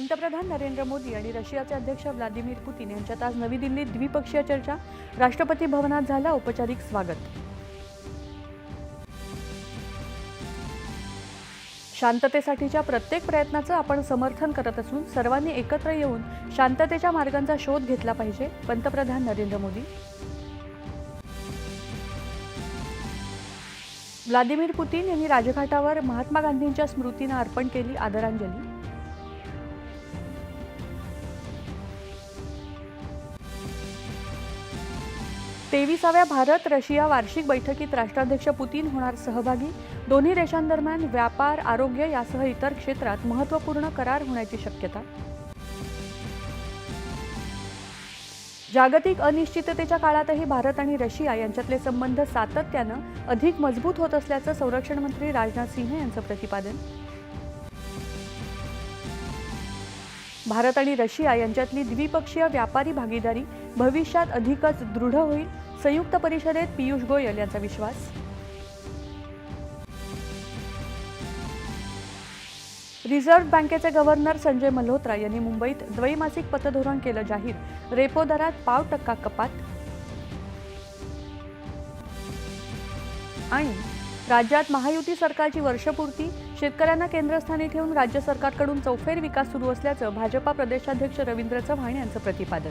पंतप्रधान नरेंद्र मोदी आणि रशियाचे अध्यक्ष व्लादिमीर पुतीन यांच्यात आज नवी दिल्लीत द्विपक्षीय चर्चा. राष्ट्रपती भवनात झालं औपचारिक स्वागत. शांततेसाठीच्या प्रत्येक प्रयत्नाचं आपण समर्थन करत असून सर्वांनी एकत्र येऊन शांततेच्या मार्गांचा शोध घेतला पाहिजे. पंतप्रधान नरेंद्र मोदी. व्लादिमीर पुतीन यांनी राजघाटावर महात्मा गांधींच्या स्मृतींना अर्पण केली आदरांजली. तेविसाव्या भारत रशिया वार्षिक बैठकीत राष्ट्राध्यक्ष पुतीन होणार सहभागी. दोन्ही देशांदरम्यान व्यापार, आरोग्य यासह इतर क्षेत्रात महत्त्वपूर्ण करार होण्याची शक्यता. जागतिक अनिश्चिततेच्या काळातही भारत आणि रशिया यांच्यातले संबंध सातत्यानं अधिक मजबूत होत असल्याचं संरक्षण मंत्री राजनाथ सिंह यांचं प्रतिपादन. भारत आणि रशिया यांच्यातली द्विपक्षीय व्यापारी भागीदारी भविष्यात अधिकच दृढ होईल. संयुक्त परिषदेत पीयूष गोयल यांचा विश्वास. रिझर्व्ह बँकेचे गव्हर्नर संजय मल्होत्रा यांनी मुंबईत द्वैमासिक पतधोरण केलं जाहीर. रेपो दरात 0.5% कपात. आणि राज्यात महायुती सरकारची वर्षपूर्ती. शेतकऱ्यांना केंद्रस्थानी ठेवून राज्य सरकारकडून चौफेर विकास सुरू असल्याचं भाजपा प्रदेशाध्यक्ष रवींद्र चव्हाण यांचं प्रतिपादन.